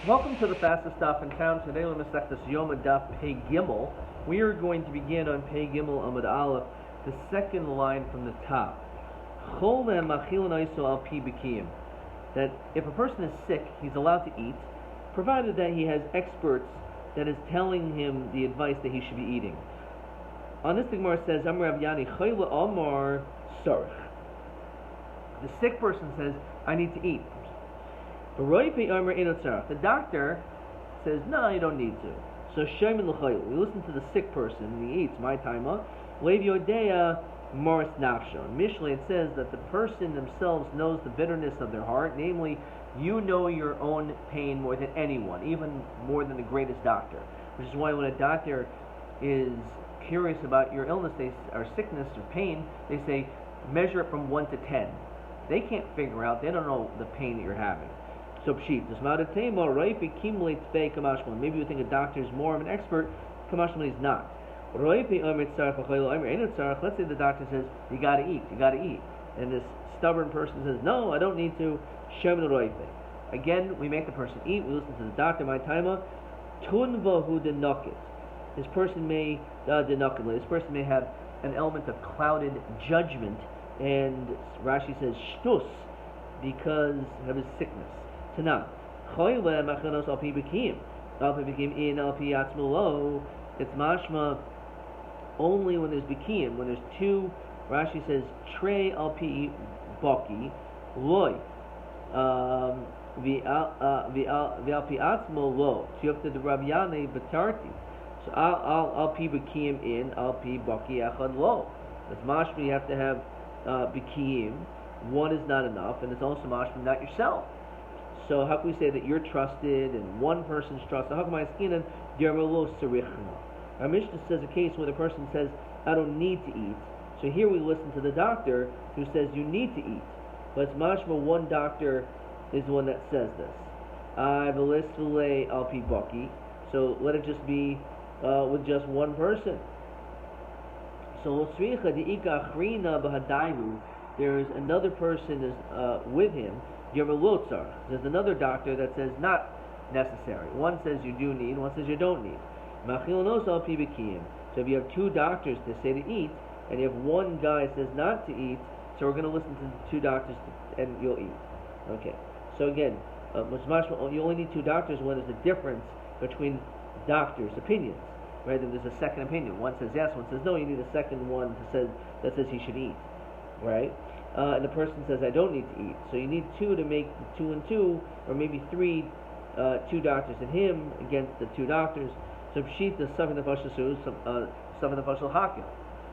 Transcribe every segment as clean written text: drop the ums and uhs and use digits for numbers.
Welcome to the fastest stop in town. Today we'll Masech this Yoma Daf Pei Gimel. We are going to begin on Pei Gimel Amud Aleph, the second line from the top. That if a person is sick, he's allowed to eat, provided that he has experts that is telling him the advice that he should be eating. On this, the Gemara says, Amar Rav Yani Chayla Amar Sarich. The sick person says, I need to eat. The doctor says, no, you don't need to. So we listen to the sick person and he eats. My timer. Maris Nafsho. In Mishlei it says that the person themselves knows the bitterness of their heart. Namely, you know your own pain more than anyone, even more than the greatest doctor. Which is why when a doctor is curious about your illness, or sickness or pain, they say, measure it from 1 to 10. They can't figure out, they don't know the pain that you're having. So pshit, maybe you think a doctor is more of an expert, kamashman he's not. Let's say the doctor says, you gotta eat, and this stubborn person says, no, I don't need to. Again, we make the person eat, we listen to the doctor, my timer. This person may have an element of clouded judgment, and Rashi says shtus because of his sickness. Tanah. It's mashma only when there's bikim. When there's two, Rashi says trey al pi baki loy v'al pi atzmo lo. So you have to the Rabbi betarti. So al pi bikim in al pi baki echad lo. It's mashma you have to have bikim. One is not enough, and it's also mashma not yourself. So how can we say that you're trusted and one person's trusted? How come I skinan yarmelo serichna? Our Mishnah says a case where the person says, I don't need to eat. So here we listen to the doctor who says you need to eat. But it's mashma one doctor is the one that says this. I've a list al pi baki. So let it just be with just one person. So there's another person is with him. There's another doctor that says not necessary. One says you do need, one says you don't need. So if you have two doctors that say to eat, and you have one guy says not to eat, so we're going to listen to the two doctors and you'll eat. Okay. So again, you only need two doctors when there's a difference between doctors' opinions. Right? And there's a second opinion. One says yes, one says no. You need a second one that says he should eat. Right? And the person says, I don't need to eat. So you need two to make 2 and 2, or maybe 3, 2 doctors and him against the 2 doctors. So pshit the seven of hakel.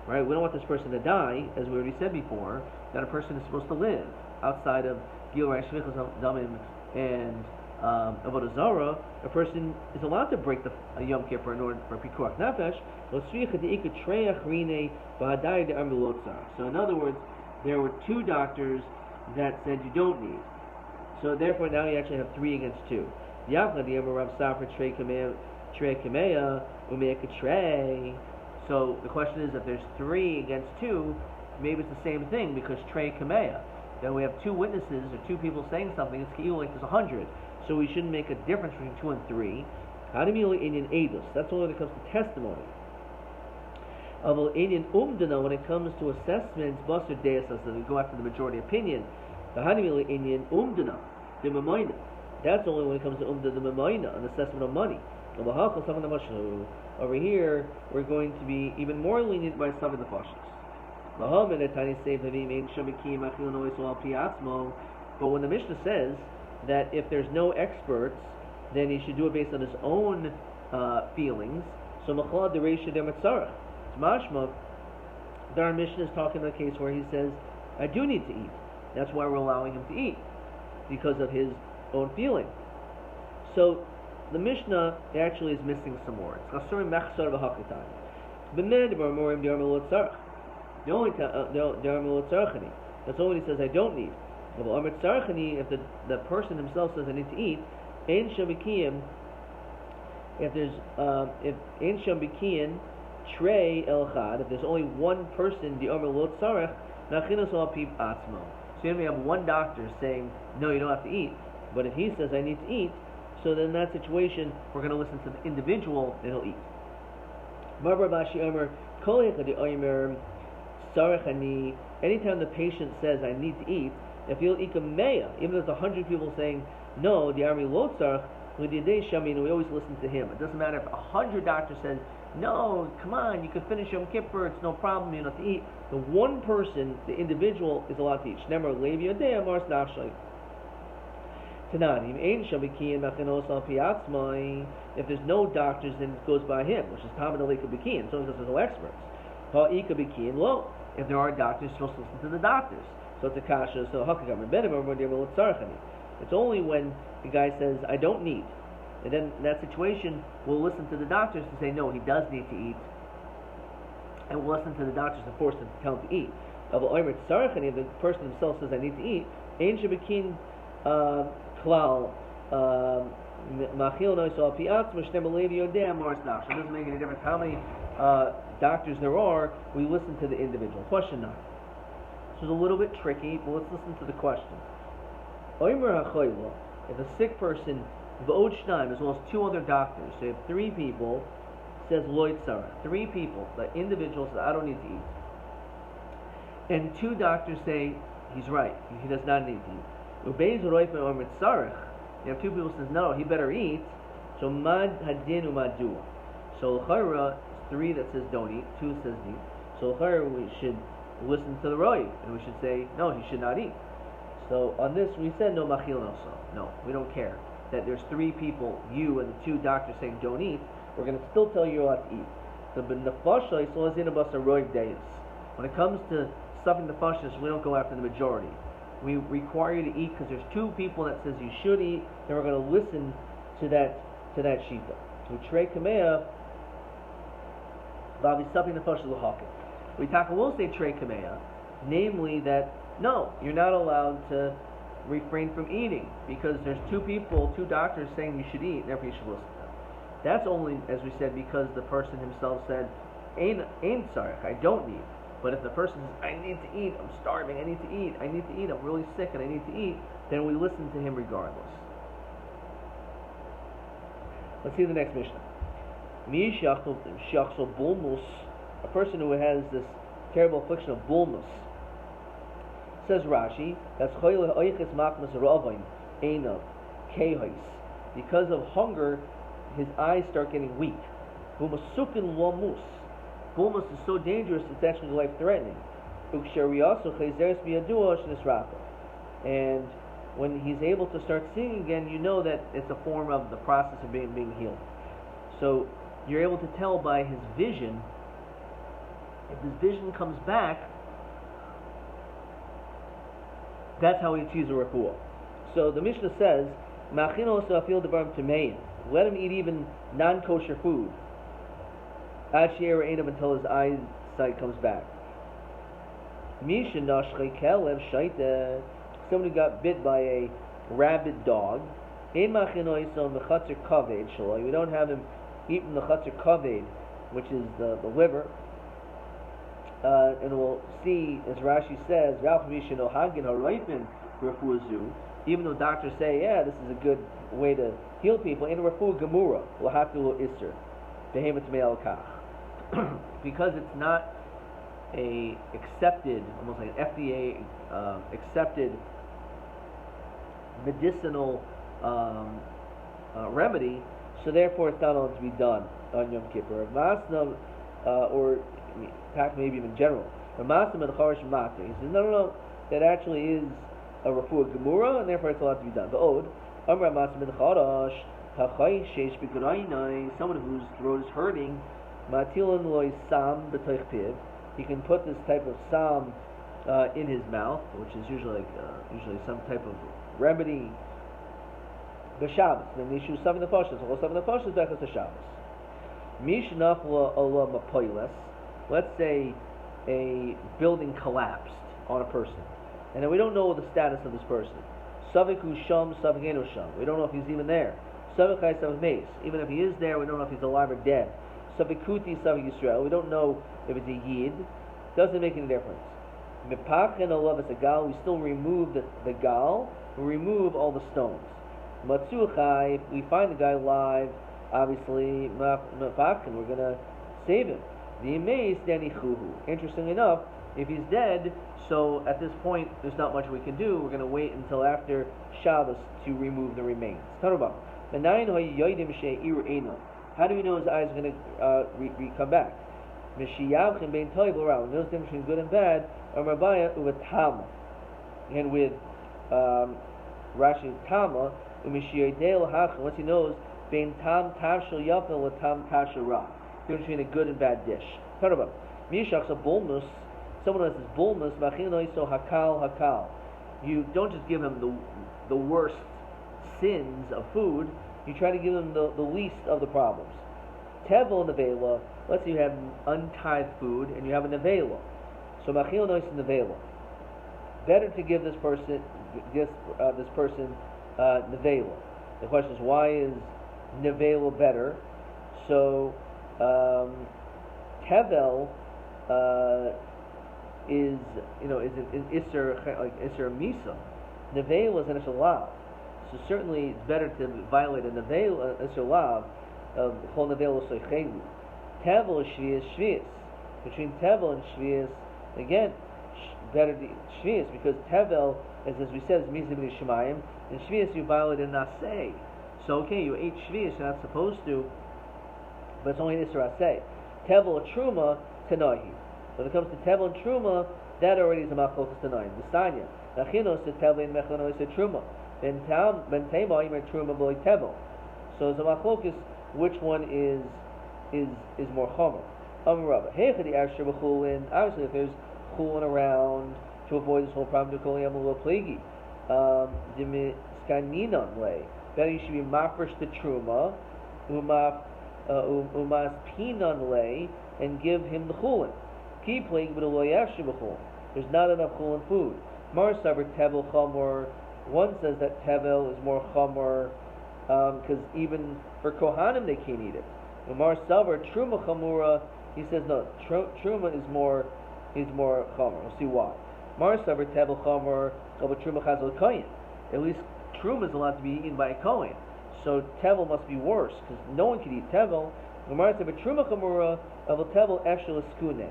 Right? We don't want this person to die, as we already said before, that a person is supposed to live outside of Gilray Shvichas Damim and Avodah Zarah. A person is allowed to break the Yom Kippur in order for Pikuach Nefesh. So in other words, there were 2 doctors that said you don't need. So therefore now you actually have 3 against 2. So the question is, if there's 3 against 2, maybe it's the same thing because trey kameya. Then we have 2 witnesses or 2 people saying something. It's like there's 100. So we shouldn't make a difference between 2 and 3. That's only when it comes to testimony. When it comes to assessments, Basar Deus says that we go after the majority opinion. That's only when it comes to the Memaina, an assessment of money. Over here, we're going to be even more lenient by some of the Pashas. But when the Mishnah says that if there's no experts, then he should do it based on his own feelings, so Machla Dereisha de Matzarah. Mashma, our Mishnah is talking about a case where he says, I do need to eat. That's why we're allowing him to eat, because of his own feeling. So the Mishnah actually is missing some words. That's only when he says I don't need. If the person himself says I need to eat, if Trey Elchad, if there's only one person, the Omer Lo Tzarech, Nachinos Al Piv Atzmo. So you have one doctor saying, no, you don't have to eat. But if he says, I need to eat, So then in that situation, we're going to listen to the individual and he'll eat. Anytime the patient says, I need to eat, if you'll eat a meya, even if there's 100 people saying, no, the army lotzarch, we always listen to him. It doesn't matter if 100 doctors says, no, come on, you can finish Yom Kippur, it's no problem, you don't have to eat. The one person, the individual, is allowed to eat. If there's no doctors, then it goes by him, which is Tamid Aleka Bikian, so there's no experts. If there are doctors, you're supposed to listen to the doctors. So it's a kasha, so it's only when the guy says, I don't need. And then in that situation, we'll listen to the doctors to say, no, he does need to eat. And we'll listen to the doctors to force them to tell him to eat. If the person himself says, I need to eat, it doesn't make any difference how many doctors there are, we listen to the individual. Question 9. This is a little bit tricky, but let's listen to the question. If a sick person, as well as 2 other doctors, so you have 3 people, says loit sarah. 3 people, the individual says, I don't need to eat. And 2 doctors say, he's right, he does not need to eat. You have 2 people says, no, he better eat. So mad hadin umadua. So l'chayra, 3 that says don't eat, 2 says eat. So l'chayra, we should listen to the Rabbi, and we should say, no, he should not eat. So on this, we said no machil noso. No, we don't care that there's 3 people, you and the 2 doctors saying don't eat. We're going to still tell you you're allowed to eat. When it comes to stuffing the fashas, we don't go after the majority. We require you to eat because there's 2 people that says you should eat. Then we're going to listen to that shita. We trey kamea, vavi stuffing the fashas l'hakim. We will say trey kamea, namely that no, you're not allowed to refrain from eating because there's 2 people, 2 doctors saying you should eat, and therefore you should listen to them. That's only, as we said, because the person himself said, Ein sarich, I don't need. But if the person says, I need to eat, I'm starving, I need to eat, I'm really sick and I need to eat, then we listen to him regardless. Let's see the next Mishnah. A person who has this terrible affliction of bulmus. Says Rashi, that's because of hunger, his eyes start getting weak. Bulmus is so dangerous, it's actually life-threatening. And when he's able to start seeing again, you know that it's a form of the process of being healed. So you're able to tell by his vision. If his vision comes back, that's how he achieves a refuah. So the Mishnah says, let him eat even non-kosher food until his eyesight comes back. Someone who got bit by a rabid dog, we don't have him eat from the chatzar kaved, which is the liver. And we'll see, as Rashi says, even though doctors say, yeah, this is a good way to heal people, in refuah gemura, we'll have to lo isser, behemoth me'al kach, because it's not a accepted, almost like an FDA accepted medicinal remedy, so therefore it's not allowed to be done on Yom Kippur. Or maybe even general. He says, no, that actually is a refuah gemura, and therefore it's allowed to be done. Someone whose throat is hurting, he can put this type of sam in his mouth, which is usually some type of remedy. B'Shabbos, then they should some in the fashas. All some in the fashas back to Shabbos. Let's say a building collapsed on a person, and then we don't know the status of this person. Saviku sham, savigenu sham. We don't know if he's even there. Savikai savigmeis. Even if he is there, we don't know if he's alive or dead. Savikuti savig Yisrael. We don't know if it's a yid. Doesn't make any difference. Mipachin olav as a gal. We still remove the gal. We remove all the stones. Matsuchai, if we find the guy alive, obviously, we're going to save him. The Imeis Denichuhu. Interestingly enough, if he's dead, so at this point, there's not much we can do. We're going to wait until after Shabbos to remove the remains. How do we know his eyes are going to come back? Mishiyavchin bein toiv l'ra. Knows the difference between good and bad. Rabbi with Tama, and with Rashi Tama. Umishiyadel hachin. Once he knows bein tam tashel yafel with tam tashel ra. The difference between a good and bad dish. How about Mishach's a bulmus? Someone who has this bulmus. Machinoi so hakal. You don't just give him the worst sins of food. You try to give him the least of the problems. Tevel nevela. Let's say you have untithed food and you have a nevela. So machil nois nevela. Better to give this person nevela. The question is, why is nevela better? So tevel is an isser like isser misa. Nevela is an isser lav. So certainly it's better to violate a nevela isser lav of chol nevela soichelu. Tevel is shvius. Between Tevel and shvius, again, better the shvius, because Tevel, as we said, is mizim shemayim, and shvius you violated an asay. So okay, you ate shvius, you're not supposed to, but it's only an isser asay. Tevel truma tanahi. When it comes to Tevel and truma, that already is a machlokas tanahi. V'sanya nachinos to Tevel and mechanos to truma. Ben tema yimer truma boy Tevel. So it's a machlokas which one is more chomer. Rabbi, obviously, if there's chulin around to avoid this whole problem, to call him a little plaguey. Then you should be mafresh the truma, umas pinon lay, and give him the chulin. Key plague, but there's not enough chulin food. Mar saber tevel chomer. One says that tevel is more chomer because even for kohanim they can't eat it. Mar saber truma chamura. He says no. Truma is more chomer. We'll see why. Mar saber tevel chomer. But truma chazal kohen. At least truma is allowed to be eaten by a kohen. So tevel must be worse because no one can eat tevel. Mar saber truma chamura of a tevel actually skune.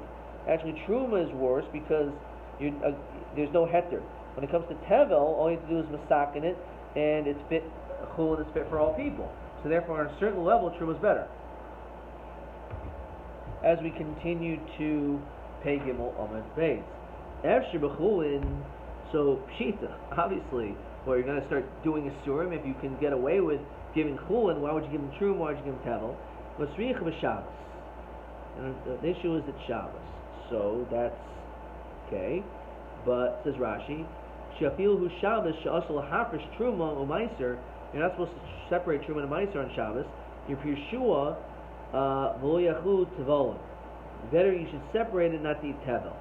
Actually, truma is worse because there's no heter. When it comes to tevel, all you have to do is masakin it, and it's fit chul, and it's fit for all people. So therefore, on a certain level, truma is better. As we continue to pay Gimel Amud Beis, Efshir b'chulin. So pshita, obviously, where you're going to start doing a surim. If you can get away with giving chulin, why would you give him truma? Why would you give him tevel? Masriach b'Shabbos. And the issue is at Shabbos. So that's okay. But says Rashi, Shafil hu Shabbos she'asal hafresh truma u'maiser. You're not supposed to separate truma and maiser on Shabbos. You're Yeshua v'lo yachu tevolim. Better you should separate it, not to eat tevel.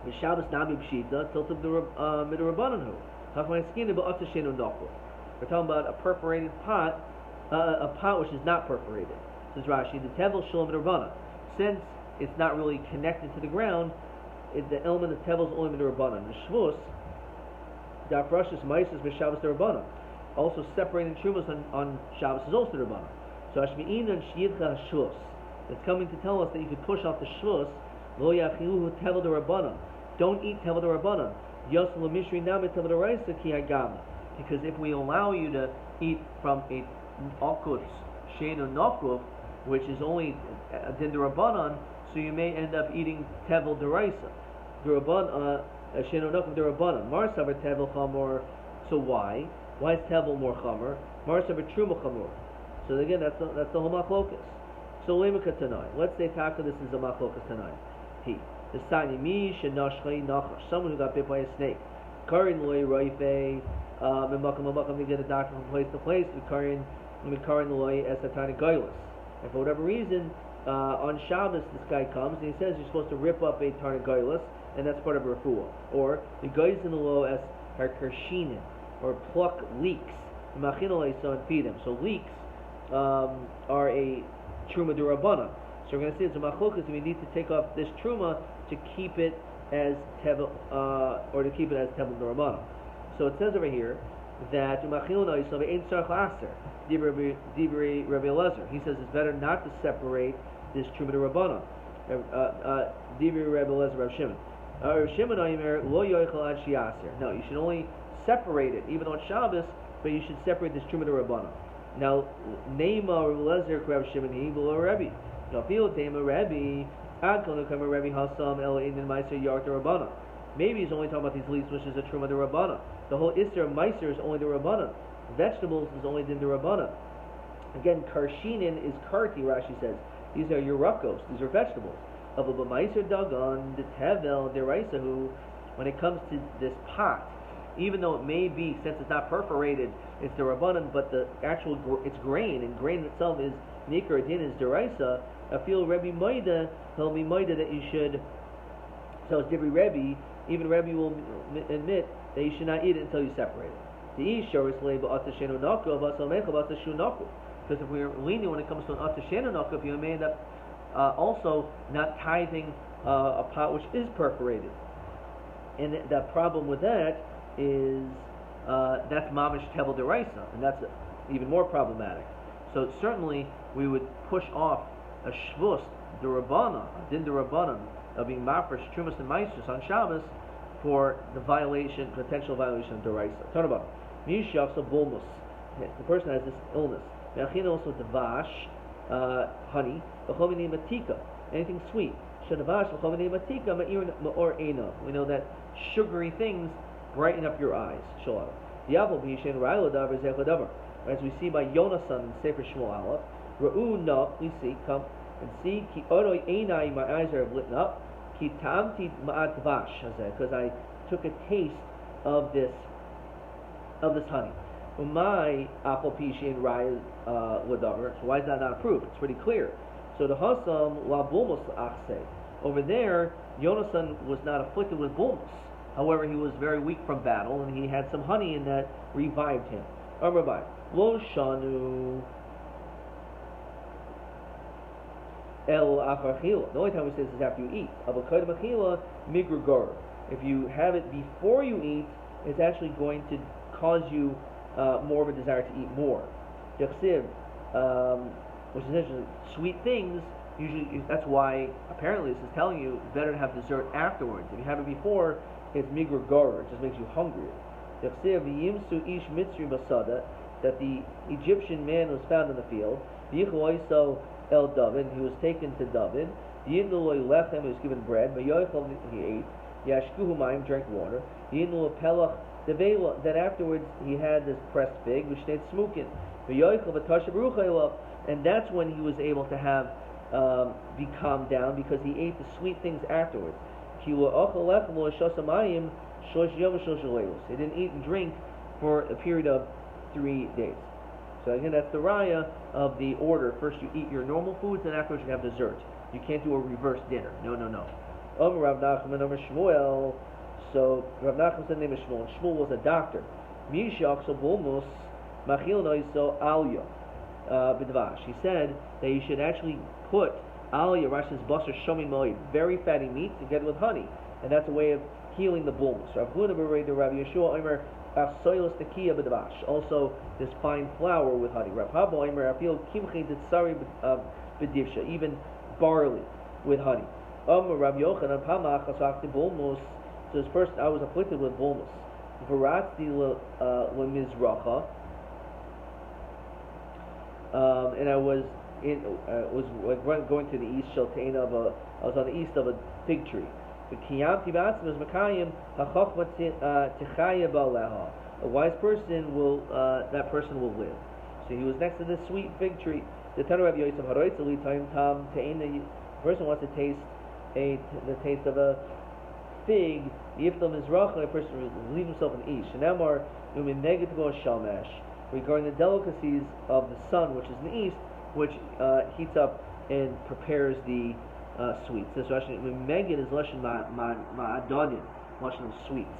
The Shabbos nabi b'shita tilted midrabanan hu. Hafmai skina ba'atzah shenu nokul. We're talking about a perforated pot, a pot which is not perforated. Says Rashi, the tevel shalom midrabanan. Since it's not really connected to the ground, the element of tevel is only midrabanan. The shvus, dafrashis maisis b'Shabbos derabanan. Also separating trumas on Shabbos is also derabanan. So Hashmi'inan shiyidcha hashvus. It's coming to tell us that you could push off the shvus. Lo yachiluhu tevel derabanan. Don't eat tevel derabanan. Yosel mishri nami tevel deraisa ki hagama. Because if we allow you to eat from a akutz sheinu nokuf, which is only a din derabanan, so you may end up eating tevel deraisa. Derabanan sheinu nokuf derabanan. Mar saber tevel chamor. So why? Why is tevel more chamor? Mar saber truma chamor. So again, that's the whole machlokas. So lemaka tonight. Let's say taka this is a machlokas tonight. The sani mi shenashchei nachash. Someone who got bit by a snake. Karin loy roife. Mimakam to get a doctor from place to place. Karin loy esatani goylus. And for whatever reason, on Shabbos this guy comes and he says you're supposed to rip up a tarnagoylus, and that's part of a refuah. Or the guys in the law as harkershinin, or pluck leeks. Machinolay so and feed them. So leeks are a truma d'Rabbanan. So we're going to see it's a machlokas, and we need to take off this truma to keep it as tevel, or to keep it as tevel d'Rabbanan. So it says over here, that Umachilna Yisov Ein Tzarech Laser. Divrei Rabbi Elazar. He says it's better not to separate this Truma Rabbanon. Divrei Rabbi Elazar, Rav Shimon. Rav Shimon Omer Lo Yoichel Ad Shiaser. No, you should only separate it, even on Shabbos, but you should separate this Truma Rabbanon. Now, Neima Rabbi Elazar Rav Shimon He below Rabbi. Now, Filo Tema Rabbi Ad Kol Nekama Rabbi Hasam El Einin Meiser Yart Rabbanon. Maybe he's only talking about these leaves, which is a Truma Rabbanon. The whole Isser of Meiser is only the Rabbanon. Vegetables is only din the Rabbanon. Again, Karshinin is Karti, Rashi says. These are Yurakos, these are vegetables. Of a B'maiser Dagon, the Tevel, Deraisahu, when it comes to this pot, even though it may be, since it's not perforated, it's the Rabbanon, but the actual, it's grain, and grain itself is Nikar, din is Deraisa, I feel Rabbi Maida, he'll be Maida that you should, so it's Dibri Rebbe, even Rebbe will admit that you should not eat it until you separate it. Because if we're lenient when it comes to an atashenonakav, you may end up also not tithing a pot which is perforated. And the problem with that is that's mamish tevel deraisa, and that's even more problematic. So certainly we would push off a shvus derabana, a din derabanan, of being mafresh trumas and maestros on Shabbos for the potential violation of deraisa. Turn about. Mishachsa bulmus. The person has this illness. Me'achina also devash, honey. V'chovini matika, anything sweet. Shadavash v'chovini matika ma'or eina. We know that sugary things brighten up your eyes. Shalom. Diablo b'yishen ra'iladav zechadavar. As we see by Yonasan in Sefer Shmuel Aleph. Ra'u na, please see, come and see. Ki oroi einai, my eyes are lit up. Ki tamti ma'at vash, because I took a taste of this honey. My apple pishin raya ladavar. So why is that not approved? It's pretty clear. So the hasam la bulmus achse. Over there, Yonasan was not afflicted with bulmus. However, he was very weak from battle, and he had some honey in that revived him. Rabbi, lo shanu el afachila. The only time we say this is after you eat. Avokad machila migragor. If you have it before you eat, it's actually going to cause you more of a desire to eat more. Yaksiv, which is interesting. Sweet things, usually, that's why apparently this is telling you it's better to have dessert afterwards. If you have it before, it's migra gor, it just makes you hungrier. Yaksiv yimsu ish mitzri basada, that the Egyptian man was found in the field. Yichloiso el David, he was taken to David. Yinduloi left him, he was given bread. Mayoichel, he ate. Yashkuhu mayim, drank water. Yindul pelach. Then afterwards he had this pressed fig, which stayed smoking. And that's when he was able to have be calmed down, because he ate the sweet things afterwards. He didn't eat and drink for a period of 3 days. So again, that's the raya of the order. First you eat your normal foods, and afterwards you have dessert. You can't do a reverse dinner. No. Rav Nachman, Shmuel. So Rav Nachman said the name of Shmuel. Shmuel was a doctor. Mishach so bulmus machil noiso alya b'dvash. He said that you should actually put alya, Rashi's basar shomi moed, very fatty meat, together with honey, and that's a way of healing the bulmus. Rav Huna b'rei the Rabbi Yeshua Omer afsoilos tekiya b'dvash. Also this fine flour with honey. Rav Haba Omer afil kimchi tzari b'divsha, even barley with honey. Rav Yochanan pamach asakti bulmus. So this person, I was afflicted with bulmus. Varatzi lemizracha, and I was going to the east. I was on the east of a fig tree. A wise person will, that person will live. So he was next to this sweet fig tree. The person wants to taste the taste of a fig. A person will leave himself in east. Regarding the delicacies of the sun, which is in the east, which heats up and prepares the sweets. This Rashi, Megid is lashon ma'adonin, lashon of sweets.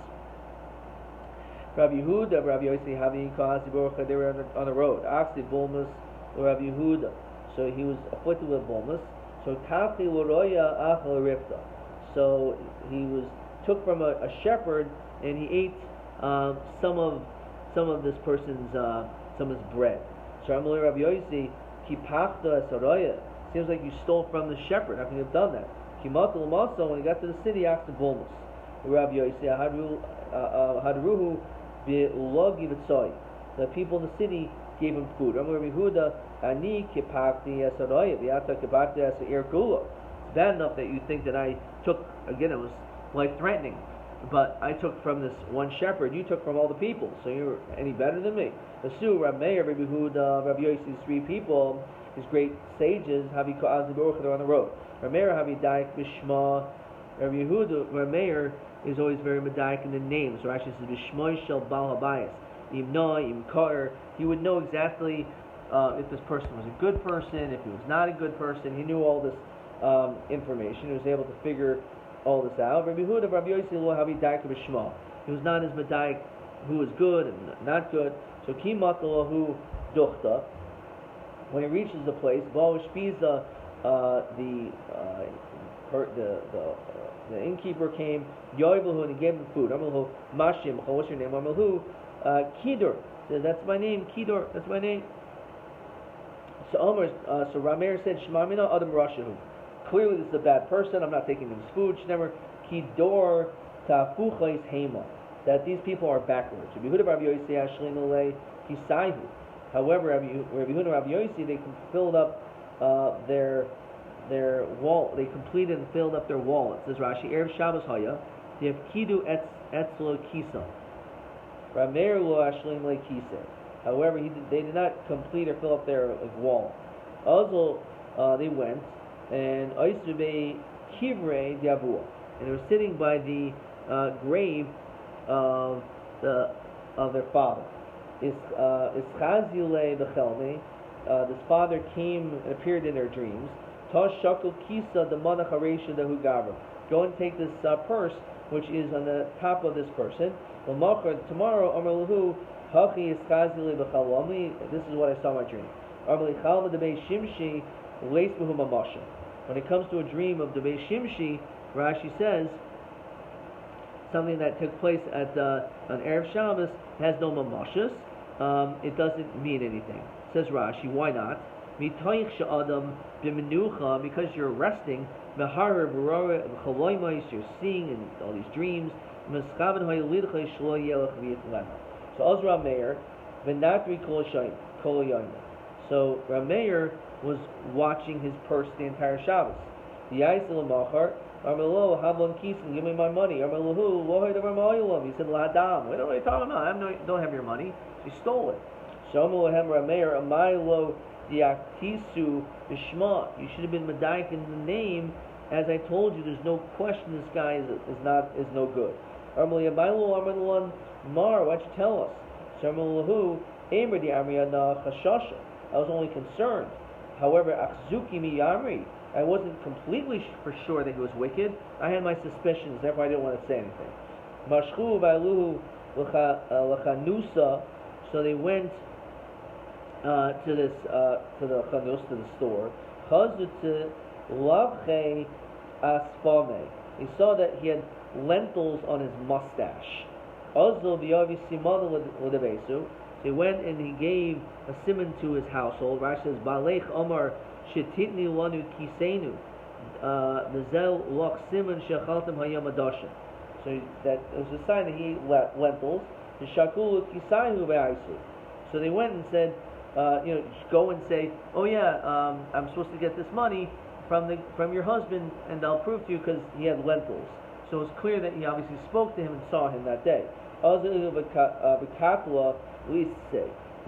Rabbi Yehuda, Rabbi Yossi, Havi Kahasi Baruch, they were on the road. Asked Bulmus, Rabbi Yehuda. So he was afflicted with bulmus. So Kafti Loroya Achal Rifta. So he was took from a shepherd, and he ate some of some of this person's some of his bread. So Amalei Rabbi Yossi, Kipachta Saraya. Seems like you stole from the shepherd. How can you have done that? Kimatul Masa, when he got to the city, he asked the Bulmus. Rabbi Yossi, Hadruhu Bi'ulogi V'tzoi. The people in the city gave him food. Rabbi Yehuda, Ani Kipachti Asaraya, Viata Kipachti Asar Kula. It's bad enough that you think that I took, again, it was life threatening, but I took from this one shepherd, you took from all the people, so you're any better than me. Asu, Rabbi Meir, Rabbi Yehuda, Rabbi Yossi's three people, his great sages, Havi Ka'azi Baruch, they're on the road. Rabbi Meir, Havi Daik Bishma, Rabbi Yehuda, Rabbi Meir is always very medaic in the names. So actually says Bishmoy Shel Baal Habayis. Imna, Imkar, he would know exactly if this person was a good person, if he was not a good person. He knew all this information. He was able to figure all this out. Rabbi Yehuda, Rabbi Yossi, Lo Havi Daik Bishma. He was not as medaic who was good and not good. So Kimatalahu Duchta. When he reaches the place, the innkeeper came, Yoivahu, and he gave him food. Amalahu Mashim, what's your name? Amalahu Kidur. Says, that's my name, Kidur, that's my name. So Rameir said, Shmamina Adam Rashahu. Clearly this is a bad person, I'm not taking his food. Shnemer Kidor Tafuchais Hema. That these people are backwards. However, Rabbi Yehuda and Rabbi Yossi, they filled up their wall. They completed and filled up their wall. It says Rashi, Erev Shabbos Haya, they have Kidu Etzlo Kisa. Rameir Lo Ashlim Le Kisa. However, they did not complete or fill up their wall. Also, they went and Oisrebe Kivre Diavua, and they were sitting by the grave of their father. Ischazile Bechelme, this father came and appeared in their dreams. Tosh Shakul Kisa the Manach Haresha the Hugavra. Go and take this purse which is on the top of this person. Tomorrow, Amarlahu, Hachi Ischazile Bechelme, this is what I saw in my dream. Amarli Chalma de Bei Shimshi, Leis Behu Mamasha. When it comes to a dream of the Bei Shimshi, Rashi says something that took place at on Erev Shabbos has no mamashas. It doesn't mean anything. Says Rashi, why not? Because you're resting, you're seeing in all these dreams. So Azra Meir, so Rameir was watching his purse the entire Shabbos. The Yisrael Machar, Armelo, Havlon Kisen, give me my money. Armelahu, Lohay the Ramayulam. He said, Ladam. What are you talking about? I don't have your money. She stole it. Shomohem Rameir, Amaylo, Diaktisu, Bishma. You should have been Medaik in the name. As I told you, there's no question this guy is no good. Armeli Amaylo, Armelan, Mar, why'd you tell us? Shomolahu, Amr the Amriana, Chashasha. I was only concerned. However, Akzuki mi Yamri. I wasn't completely for sure that he was wicked. I had my suspicions, therefore I didn't want to say anything. Mashchu ba'luhu l'chanusa. So they went to the chanus, to the store. Chazut lavche asfame. He saw that he had lentils on his mustache. Azul biyavi simon l'debesu. He went and he gave a simon to his household. Rashi says, Balech Omar Shetitni Lanu Kisenu Nazel Loch Simon Shechaltim Hayam Adasha. So that was a sign that he ate lentils. Shakulu Kisanu Be'aisu. So they went and said, go and say, oh yeah, I'm supposed to get this money from your husband, and I'll prove to you because he had lentils. So it's clear that he obviously spoke to him and saw him that day. He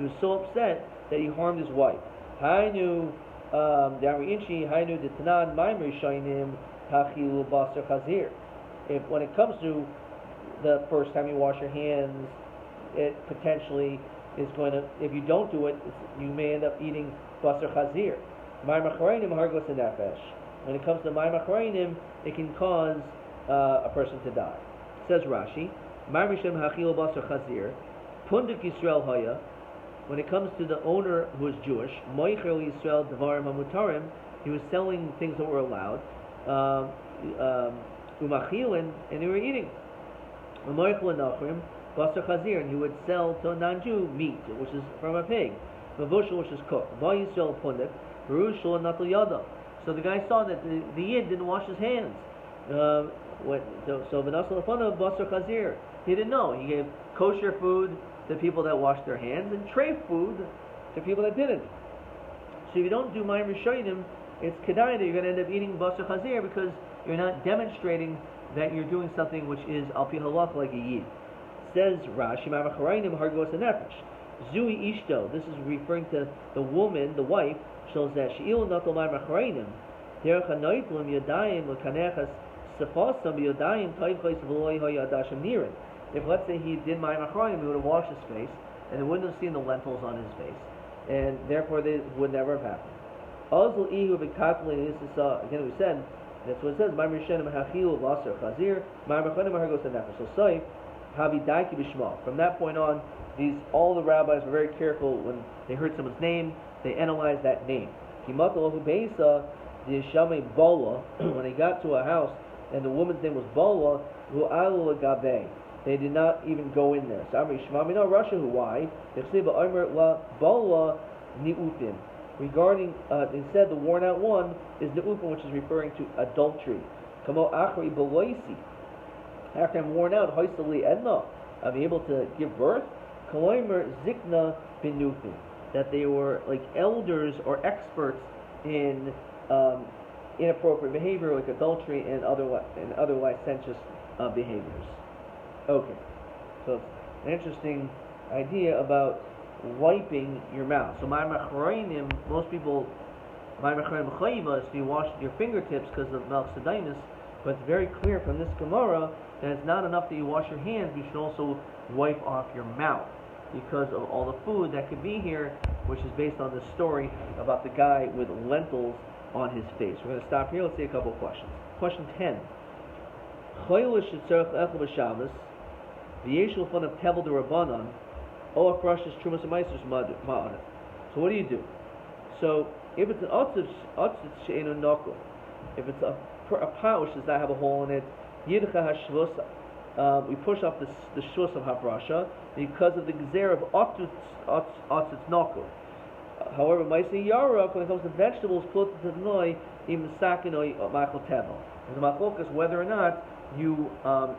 was so upset that he harmed his wife. Hainu Hainu the Tanan Maimer Shainim Tachilu Basar Chazir. If when it comes to the first time you wash your hands, it potentially is going to, if you don't do it, you may end up eating Basar Chazir. Maimer Charainim Hargos Nefesh. When it comes to Maimer Charainim, it can cause a person to die. Says Rashi, Maimer Shem Hachilu Basar Chazir. Pundik Yisrael Haya, when it comes to the owner who is Jewish, Moichel Yisrael Devarim Hamutarim, he was selling things that were allowed, Umachilin, and they were eating. Moichel Nachrim, basar chazir, and he would sell to a non-Jew meat, which is from a pig, mavushal, which is cooked. Vayisrael pundik, berushal natal yada. So the guy saw that the yid didn't wash his hands. So v'nasal lefanav basar chazir. He didn't know. He gave kosher food to people that washed their hands and treif food to people that didn't. So if you don't do Mayim Rishonim, it's kedai that you're going to end up eating basar chazir because you're not demonstrating that you're doing something which is al pi halach like a yid. Says Rashi, Ma'amacharayim hargos nefesh. Zui ishto. This is referring to the woman, the wife. Shows that she'il natal Ma'amacharayim. Derech hanoitlim yadayim l'kanechas sefasam yadayim taivchais v'loi hayadashim nirin. If let's say he did Ma'amacharayim, he would have washed his face, and they wouldn't have seen the lentils on his face, and therefore they would never have happened. Azul ihu v'katli. This is again we said. That's what it says. Ma'amar shenim hachil v'asar chazir. Ma'amar chanim hargos nefesh. So say havi daiki b'shma. From that point on, all the rabbis were very careful when they heard someone's name. They analyzed that name. Kimatalahu beisa the bola. When they got to a house and the woman's name was Bola, hu'alu lagabe. They did not even go in there. So Amri Shema Mina Rasha who why? La Bola ni'utim. Regarding, instead, the worn out one is ne'utim, which is referring to adultery. Kamo achri beloisi. After I'm worn out, hoisali edna, I'm able to give birth. Kaloimer zikna binutim. That they were like elders or experts in inappropriate behavior, like adultery and other licentious behaviors. Okay, so an interesting idea about wiping your mouth. So most people, is you wash your fingertips because of malchsadaimus, but it's very clear from this Gemara that it's not enough that you wash your hands, you should also wipe off your mouth because of all the food that could be here, which is based on the story about the guy with lentils on his face. We're going to stop here. Let's see a couple of questions. Question 10. V'yeshul fun of tevel de rabbanon, o afrashis trumas amaisers ma'anet. So what do you do? So if it's an otzitz she'enu nokul, if it's a pot which does not have a hole in it, yidcha hashvusa, we push off the shvus of hafrasha because of the gezer of otzitz nokul. However, ma'aseh yarok, when it comes to vegetables, close to the noi, im sakinoi ma'achol tevel. There's a machlokas whether or not you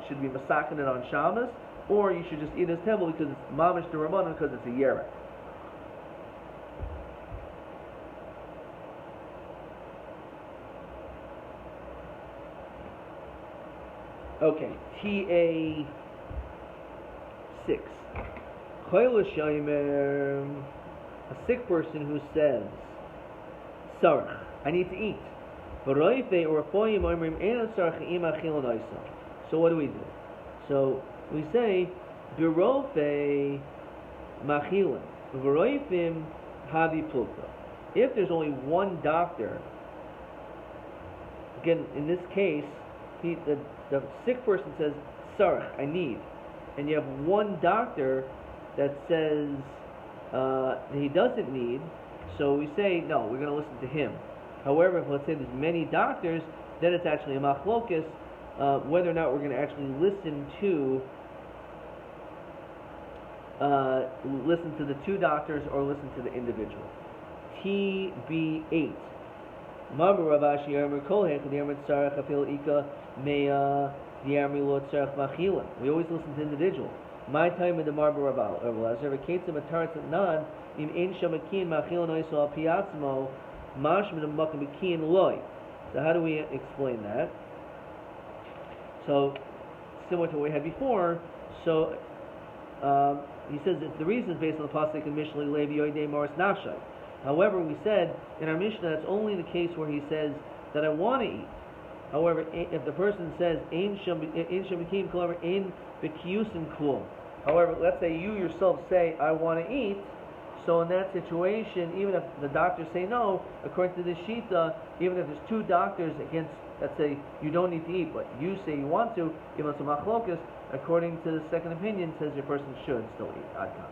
should be masakin it on Shabbos, or you should just eat as tevel because it's mamish to Rabbanan because it's a yerek. Okay, TA 6. A sick person who says, Sarach, I need to eat. So what do we do? So we say, Birofe machilin, v'roifim havi plukta. If there's only one doctor, again, in this case, the sick person says, Sarach, I need. And you have one doctor that says he doesn't need, so we say, no, we're going to listen to him. However, if let's say there's many doctors, then it's actually a machlokus, whether or not we're going to actually listen to the two doctors or listen to the individual. TB8. We always listen to individual. My time in the Marba Rabal. So how do we explain that? So similar to what we had before. So he says that the reason is based on the pasuk in Mishlei Levi Yoidei Morris Nafshay. However, we said in our Mishnah that's only the case where he says that I want to eat. However, if the person says Ein Shamakim Kol Ein B'Kiyusim Klum. However, let's say you yourself say I want to eat. So in that situation, even if the doctors say no, according to the Shita, even if there's two doctors against, let's say you don't need to eat, but you say you want to, even if it's a machlokas, according to the second opinion, says your person should still eat. Adkan.